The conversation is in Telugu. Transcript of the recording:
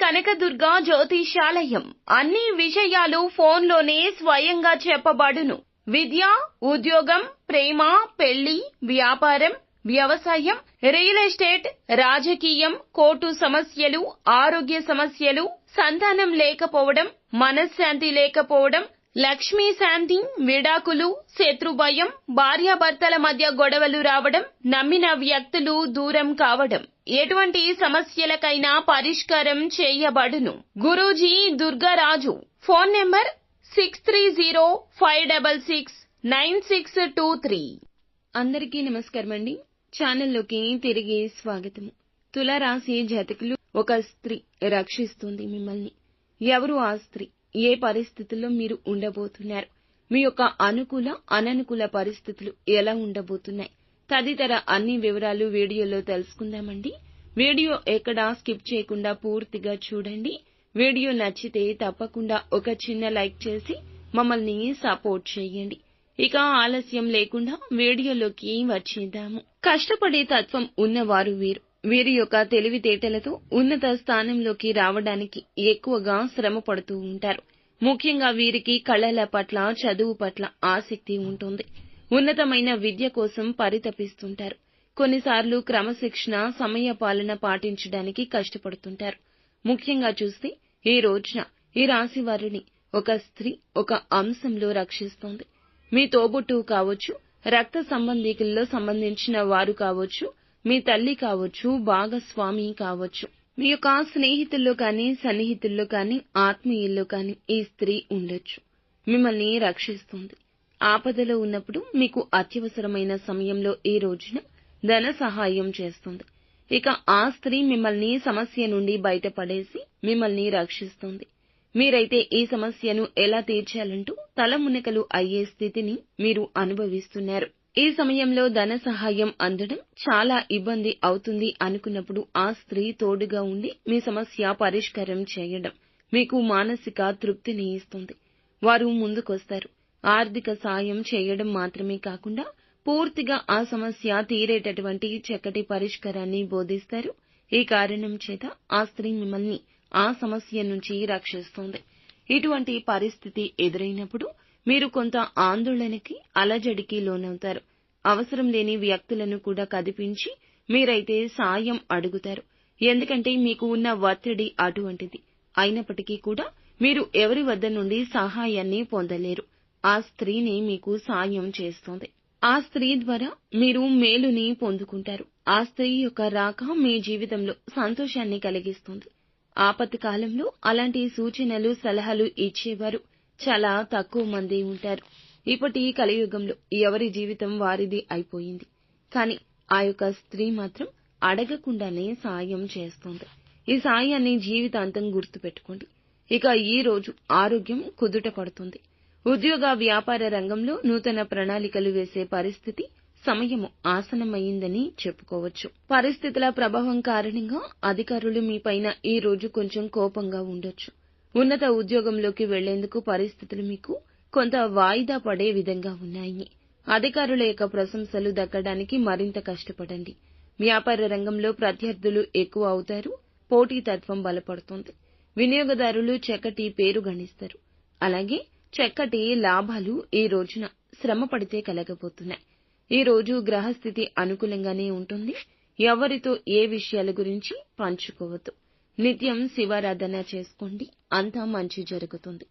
కనకదుర్గ జ్యోతిషాలయం. అన్ని విషయాలు ఫోన్లోనే స్వయంగా చెప్పబడును. విద్య, ఉద్యోగం, ప్రేమ, పెళ్లి, వ్యాపారం, వ్యవసాయం, రియల్ ఎస్టేట్, రాజకీయం, కోర్టు సమస్యలు, ఆరోగ్య సమస్యలు, సంతానం లేకపోవడం, మనశ్శాంతి లేకపోవడం, లక్ష్మీ శాంతి, విడాకులు, శత్రుభయం, భార్యాభర్తల మధ్య గొడవలు రావడం, నమ్మిన వ్యక్తులు దూరం కావడం, ఎటువంటి సమస్యలకైనా పరిష్కారం చేయబడును. గురూజీ దుర్గారాజు. Phone number 6305669623. అందరికీ నమస్కారం అండి. ఛానల్లోకి తిరిగి స్వాగతము. తులారాశి జాతకులు, ఒక స్త్రీ రక్షిస్తుంది మిమ్మల్ని. ఎవరు ఆ స్త్రీ? ఏ పరిస్థితుల్లో మీరు ఉండబోతున్నారు? మీ యొక్క అనుకూల, అననుకూల పరిస్థితులు ఎలా ఉండబోతున్నాయి? తదితర అన్ని వివరాలు వీడియోలో తెలుసుకుందామండి. వీడియో ఎక్కడా స్కిప్ చేయకుండా పూర్తిగా చూడండి. వీడియో నచ్చితే తప్పకుండా ఒక చిన్న లైక్ చేసి మమ్మల్ని సపోర్ట్ చేయండి. ఇక ఆలస్యం లేకుండా వీడియోలోకి వచ్చేద్దాము. కష్టపడే తత్వం ఉన్నవారు వీరు. వీరి యొక్క తెలివితేటలతో ఉన్నత స్థానంలోకి రావడానికి ఎక్కువగా శ్రమ పడుతూ ఉంటారు. ముఖ్యంగా వీరికి కళల పట్ల, చదువు పట్ల ఆసక్తి ఉంటుంది. ఉన్నతమైన విద్య కోసం పరితపిస్తుంటారు. కొన్నిసార్లు క్రమశిక్షణ, సమయ పాలన పాటించడానికి కష్టపడుతుంటారు. ముఖ్యంగా చూస్తే ఈ రోజున ఈ రాశి వారిని ఒక స్త్రీ ఒక అంశంలో రక్షిస్తోంది. మీ తోబుట్టువు కావచ్చు, రక్త సంబంధీకుల్లో సంబంధించిన వారు కావచ్చు, మీ తల్లి కావచ్చు, భాగస్వామి కావచ్చు, మీ యొక్క స్నేహితుల్లో కానీ, సన్నిహితుల్లో కానీ, ఆత్మీయుల్లో కానీ ఈ స్త్రీ ఉండొచ్చు. మిమ్మల్ని రక్షిస్తుంది. ఆపదలో ఉన్నప్పుడు మీకు అత్యవసరమైన సమయంలో ఈ రోజున ధన సహాయం చేస్తుంది. ఇక ఆ స్త్రీ మిమ్మల్ని సమస్య నుండి బయటపడేసి మిమ్మల్ని రక్షిస్తుంది. మీరైతే ఈ సమస్యను ఎలా తీర్చాలంటూ తలమునకలు అయ్యే స్థితిని మీరు అనుభవిస్తున్నారు. ఈ సమయంలో ధన సహాయం అందడం చాలా ఇబ్బంది అవుతుంది అనుకున్నప్పుడు ఆ స్త్రీ తోడుగా ఉండి మీ సమస్య పరిష్కారం చేయడం మీకు మానసిక తృప్తిని ఇస్తుంది. వారు ముందుకొస్తారు. ఆర్థిక సాయం చేయడం మాత్రమే కాకుండా పూర్తిగా ఆ సమస్య తీరేటటువంటి చక్కటి పరిష్కారాన్ని బోధిస్తారు. ఈ కారణం చేత ఆ స్త్రీ మిమ్మల్ని ఆ సమస్య నుంచి రక్షిస్తుంది. ఇటువంటి పరిస్థితి ఎదురైనప్పుడు మీరు కొంత ఆందోళనకి, అలజడికి లోనవుతారు. అవసరం లేని వ్యక్తులను కూడా కదిపించి మీరైతే సాయం అడుగుతారు. ఎందుకంటే మీకు ఉన్న ఒత్తిడి అటువంటిది. అయినప్పటికీ కూడా మీరు ఎవరి వద్ద నుండి సహాయాన్ని పొందలేరు. ఆ స్త్రీని మీకు సాయం చేస్తుంది. ఆ స్త్రీ ద్వారా మీరు మేలుని పొందుకుంటారు. ఆ స్త్రీ యొక్క రాక మీ జీవితంలో సంతోషాన్ని కలిగిస్తుంది. ఆపత్తి కాలంలో అలాంటి సూచనలు, సలహాలు ఇచ్చేవారు చాలా తక్కువ మంది ఉంటారు. ఇప్పటి కలియుగంలో ఎవరి జీవితం వారిది అయిపోయింది. కానీ ఆ యొక్క స్త్రీ మాత్రం అడగకుండానే సాయం చేస్తుంది. ఈ సాయాన్ని జీవితాంతం గుర్తుపెట్టుకోండి. ఇక ఈ రోజు ఆరోగ్యం కుదుట పడుతుంది. ఉద్యోగ, వ్యాపార రంగంలో నూతన ప్రణాళికలు వేసే పరిస్థితి, సమయము ఆసన్నమైందని చెప్పుకోవచ్చు. పరిస్థితుల ప్రభావం కారణంగా అధికారులు మీపైన ఈ రోజు కొంచెం కోపంగా ఉండొచ్చు. ఉన్నత ఉద్యోగంలోకి వెళ్లేందుకు పరిస్థితులు మీకు కొంత వాయిదా పడే విధంగా ఉన్నాయి. అధికారుల యొక్క ప్రశంసలు దక్కడానికి మరింత కష్టపడండి. వ్యాపార రంగంలో ప్రత్యర్థులు ఎక్కువ అవుతారు. పోటీతత్వం బలపడుతుంది. వినియోగదారులు చక్కటి పేరు గణిస్తారు. అలాగే చక్కటి లాభాలు ఈ రోజున శ్రమ పడితే కలగబోతున్నాయి. ఈ రోజు గ్రహస్థితి అనుకూలంగానే ఉంటుంది. ఎవరితో ఏ విషయాల గురించి పంచుకోవద్దు. నిత్యం శివారాధన చేసుకోండి. అంతా మంచి జరుగుతుంది.